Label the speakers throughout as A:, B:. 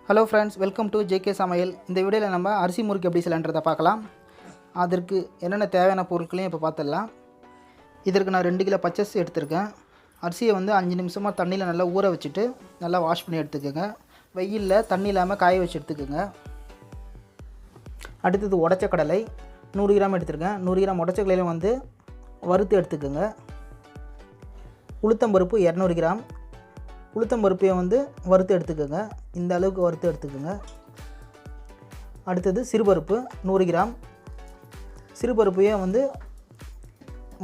A: Hello friends, welcome to JK சமையல். இந்த வீடியோவில் நம்ம அரிசி முறுக்கு எப்படி செய்யலான்றதை பார்க்கலாம். அதற்கு என்னென்ன தேவையான பொருட்களையும் இப்போ பார்த்துடலாம். இதற்கு நான் 2 கிலோ பச்சரிசி எடுத்திருக்கேன். அரிசியை வந்து 5 நிமிஷமாக தண்ணியில் நல்லா ஊற வச்சுட்டு நல்லா வாஷ் பண்ணி எடுத்துக்கோங்க. வெயிலில் தண்ணி இல்லாமல் காய வச்சு எடுத்துக்கோங்க. அடுத்தது உடச்ச கடலை 100 கிராம் எடுத்துருக்கேன். 100 கிராம் உடச்ச கடலையும் வந்து வறுத்து எடுத்துக்கோங்க. உளுத்தம்பருப்பு 200 கிராம். உளுத்தம்பருப்பையும் வந்து வறுத்து எடுத்துக்கோங்க. இந்த அளவுக்கு வறுத்து எடுத்துக்கோங்க. அடுத்தது சிறுபருப்பு 100 கிராம். சிறுபருப்பையும் வந்து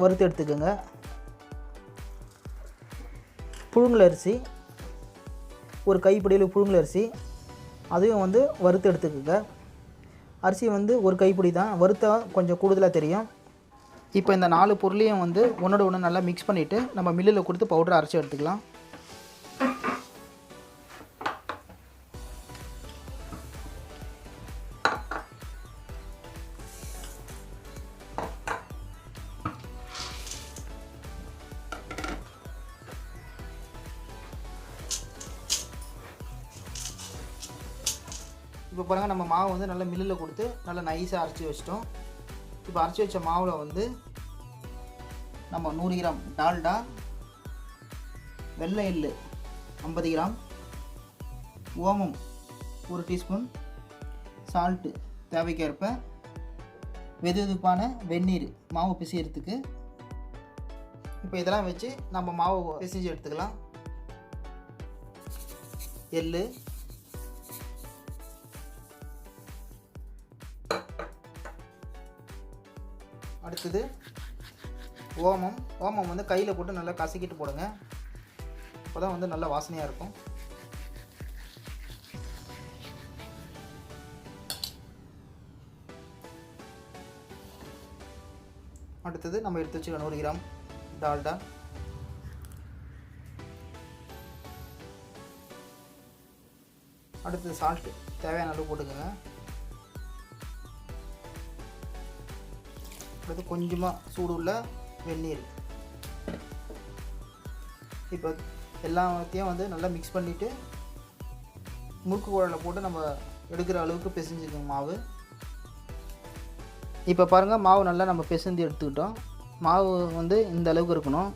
A: வறுத்து எடுத்துக்கோங்க. புழுங்கல் அரிசி ஒரு கைப்பிடியில் புழுங்கல் அரிசி, அதையும் வந்து வறுத்து எடுத்துக்கோங்க. அரிசி வந்து ஒரு கைப்பிடி தான், வறுத்தா கொஞ்சம் கூடுதலாக தெரியும். இப்போ இந்த 4 பொருளையும் வந்து ஒன்றோட ஒன்று நல்லா மிக்ஸ் பண்ணிவிட்டு நம்ம மில்லில் கொடுத்து பவுடரை அரைச்சி எடுத்துக்கலாம். இப்போ பாருங்கள், நம்ம மாவு வந்து நல்லா மில்லில் கொடுத்து நல்லா நைஸாக அரைச்சி வச்சிட்டோம். இப்போ அரைச்சி வச்ச மாவில் வந்து நம்ம 100 கிராம் டால்டா, வெள்ளை எள்ளு 50 கிராம், ஓமம் 1 டீஸ்பூன், சால்ட்டு தேவைக்கேற்ப, வெதுவெதுப்பான வெந்நீர் மாவு பிசைகிறதுக்கு. இப்போ இதெல்லாம் வச்சு நம்ம மாவு பிசைஞ்சு எடுத்துக்கலாம். எள்ளு, அடுத்தது ஓமம் வந்து கையில் போட்டு நல்லா கசக்கிட்டு போடுங்க. அப்போ தான் வந்து நல்ல வாசனையாக இருக்கும். அடுத்தது நம்ம எடுத்து வச்சுக்க 100 கிராம் டால்டா, அடுத்தது சால்ட்டு தேவையான அளவு போட்டுக்கோங்க. அடுத்து கொஞ்சமாக சூடு உள்ள வெந்நீர். இப்போ எல்லாத்தையும் வந்து நல்லா மிக்ஸ் பண்ணிவிட்டு முறுக்கு குழலில் போட்டு நம்ம எடுக்கிற அளவுக்கு பிசைஞ்சுக்கோங்க மாவு. இப்போ பாருங்கள், மாவு நல்லா நம்ம பிசைஞ்சு எடுத்துக்கிட்டோம். மாவு வந்து இந்த அளவுக்கு இருக்கணும்.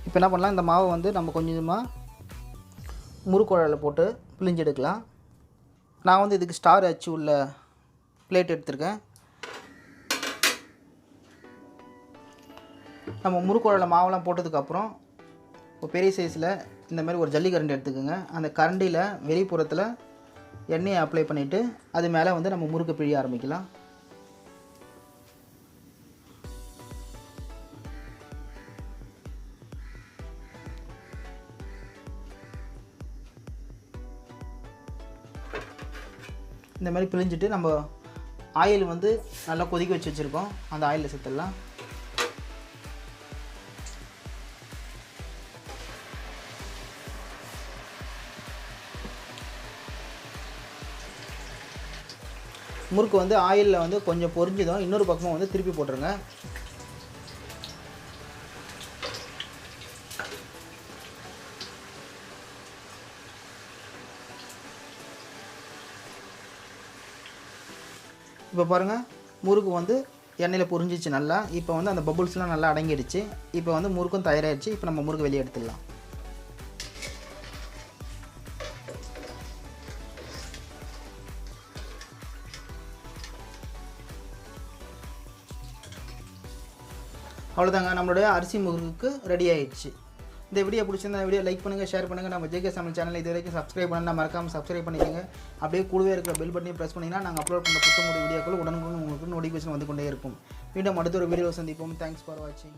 A: இப்போ என்ன பண்ணலாம், இந்த மாவை வந்து நம்ம கொஞ்சமாக முறுக்கு குழலில் போட்டு பிழிஞ்சு எடுக்கலாம். நான் வந்து இதுக்கு ஸ்டார் அச்சு உள்ள பிளேட் எடுத்திருக்கேன். நம்ம முறுக்குழலில் மாவெல்லாம் போட்டதுக்கப்புறம் ஒரு பெரிய சைஸில் இந்த மாதிரி ஒரு ஜல்லி கரண்டி எடுத்துக்கோங்க. அந்த கரண்டியில் வெளிப்புறத்தில் எண்ணெயை அப்ளை பண்ணிவிட்டு அது மேலே வந்து நம்ம முறுக்கு பிழிய ஆரம்பிக்கலாம். இந்த மாதிரி பிழிஞ்சிட்டு நம்ம ஆயில் வந்து நல்லா கொதிக்க வச்சு வச்சுருக்கோம். அந்த ஆயிலில் சேர்த்துடலாம். முறுக்கு வந்து ஆயிலில் வந்து கொஞ்சம் பொரிஞ்சதும் இன்னொரு பக்கமும் வந்து திருப்பி போட்டுருங்க. இப்போ பாருங்கள், முறுக்கு வந்து எண்ணெயில் பொரிஞ்சிச்சு நல்லா. இப்போ வந்து அந்த பபுள்ஸ்லாம் நல்லா அடங்கிடுச்சு. இப்போ வந்து முறுக்கும் தயாராகிடுச்சு. இப்போ நம்ம முறுக்கு வெளியே எடுத்துடலாம். அவ்வளோதாங்க, நம்மளுடைய அரிசி முறுக்கு ரெடி ஆகிடுச்சு. இந்த வீடியோ பிடிச்சிருந்தா வீடியோ லைக் பண்ணுங்கள், ஷேர் பண்ணுங்கள். நம்ம ஜேகே சமையல் சேனல் இது வரைக்கும் சப்ஸ்கிரைப் பண்ணால் மறக்காமல் சப்ஸ்கிரைப் பண்ணிக்கோங்க. அப்படியே கூடவே இருக்கிற பெல் பட்டனையும் ப்ரெஸ் பண்ணிங்கன்னா நாங்கள் அப்லோட் பண்ணுற புத்தக வீடியோக்கள் உடனுக்குடன் உங்களுக்கு நோட்டிஃபிகேஷன் வந்து கொண்டே இருக்கும். மீண்டும் அடுத்த ஒரு வீடியோ சந்திப்போம். தேங்க்ஸ் ஃபார் வாட்சிங்.